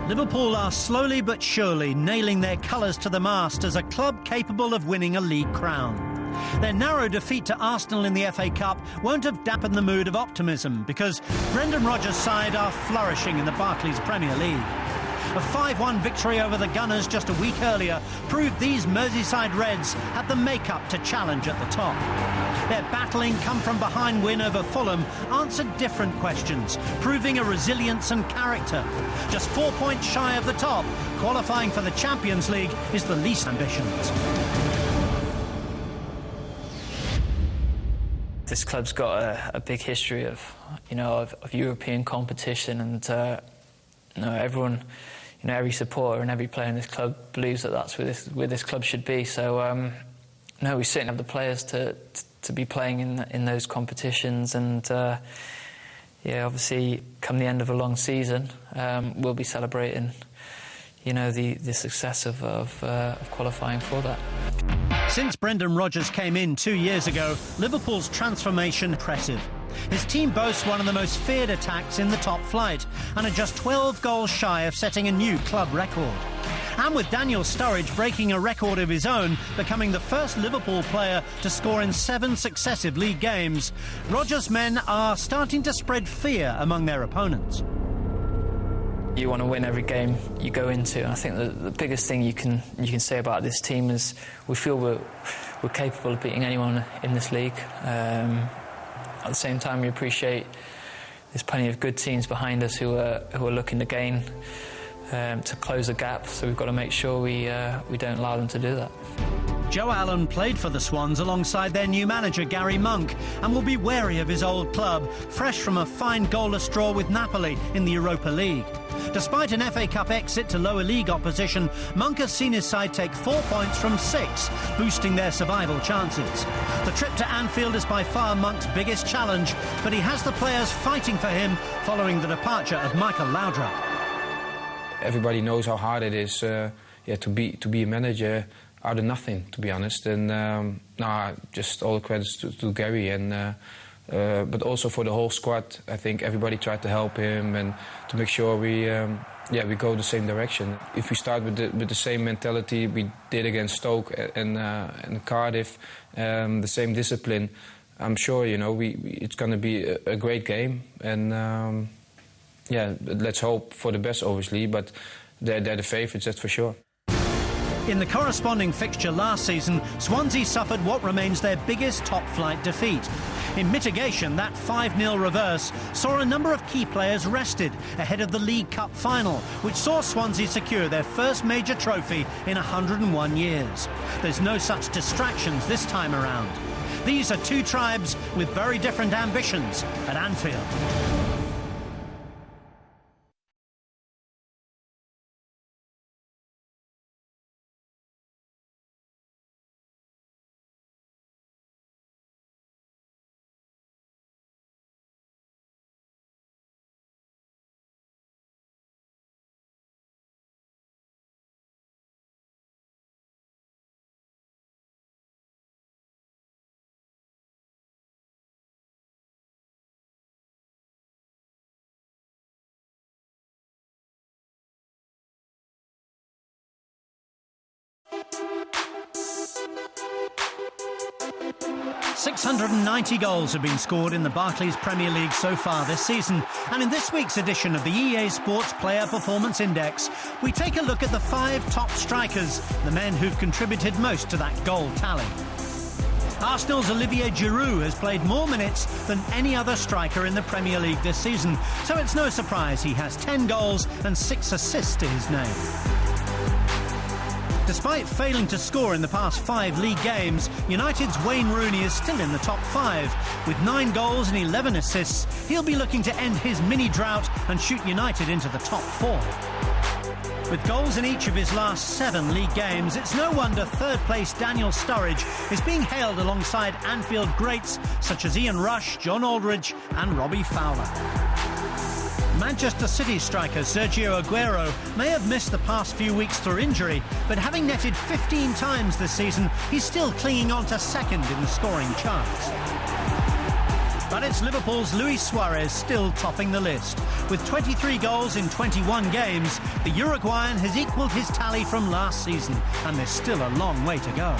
Liverpool are slowly but surely nailing their colours to the mast as a club capable of winning a league crown. Their narrow defeat to Arsenal in the FA Cup won't have dampened the mood of optimism, because Brendan Rodgers' side are flourishing in the Barclays Premier League. A 5-1 victory over the Gunners just a week earlier proved these Merseyside Reds had the makeup to challenge at the top. Their battling come-from-behind win over Fulham answered different questions, proving a resilience and character. Just 4 points shy of the top, qualifying for the Champions League is the least ambitions. This club's got a big history of European competition, and everyone, every supporter and every player in this club believes that that's where this club should be. So we certainly have the players to be playing in those competitions, and obviously come the end of a long season, we'll be celebrating the success of qualifying for that. Since Brendan Rodgers came in 2 years ago, Liverpool's transformation impressive. His team boasts one of the most feared attacks in the top flight and are just 12 goals shy of setting a new club record. And with Daniel Sturridge breaking a record of his own, becoming the first Liverpool player to score in 7 successive league games, Rodgers' men are starting to spread fear among their opponents. You want to win every game you go into. And I think the biggest thing you can say about this team is we feel we're capable of beating anyone in this league. At the same time, we appreciate there's plenty of good teams behind us who are looking to gain, to close the gap. So we've got to make sure we don't allow them to do that. Joe Allen played for the Swans alongside their new manager Gary Monk and will be wary of his old club, fresh from a fine goalless draw with Napoli in the Europa League. Despite an FA Cup exit to lower league opposition, Monk has seen his side take 4 points from 6, boosting their survival chances. The trip to Anfield is by far Monk's biggest challenge, but he has the players fighting for him following the departure of Michael Laudrup. Everybody knows how hard it is to be a manager out of nothing, to be honest. And just all the credits to Gary, and but also for the whole squad. I think everybody tried to help him and to make sure we go the same direction. If we start with the same mentality we did against Stoke and Cardiff, the same discipline, I'm sure it's going to be a great game. And let's hope for the best, obviously. But they're the favourites, that's for sure. In the corresponding fixture last season, Swansea suffered what remains their biggest top-flight defeat. In mitigation, that 5-0 reverse saw a number of key players rested ahead of the League Cup final, which saw Swansea secure their first major trophy in 101 years. There's no such distractions this time around. These are two tribes with very different ambitions at Anfield. $690 goals have been scored in the Barclays Premier League so far this season, and in this week's edition of the EA Sports Player Performance Index, we take a look at the 5 top strikers, the men who've contributed most to that goal tally. Arsenal's Olivier Giroud has played more minutes than any other striker in the Premier League this season, so it's no surprise he has 10 goals and 6 assists to his name. Despite failing to score in the past 5 league games, United's Wayne Rooney is still in the top 5. With 9 goals and 11 assists, he'll be looking to end his mini-drought and shoot United into the top 4. With goals in each of his last 7 league games, it's no wonder third-place Daniel Sturridge is being hailed alongside Anfield greats such as Ian Rush, John Aldridge and Robbie Fowler. Manchester City striker Sergio Aguero may have missed the past few weeks through injury, but having netted 15 times this season, he's still clinging on to second in the scoring charts. But it's Liverpool's Luis Suarez still topping the list. With 23 goals in 21 games, the Uruguayan has equalled his tally from last season, and there's still a long way to go.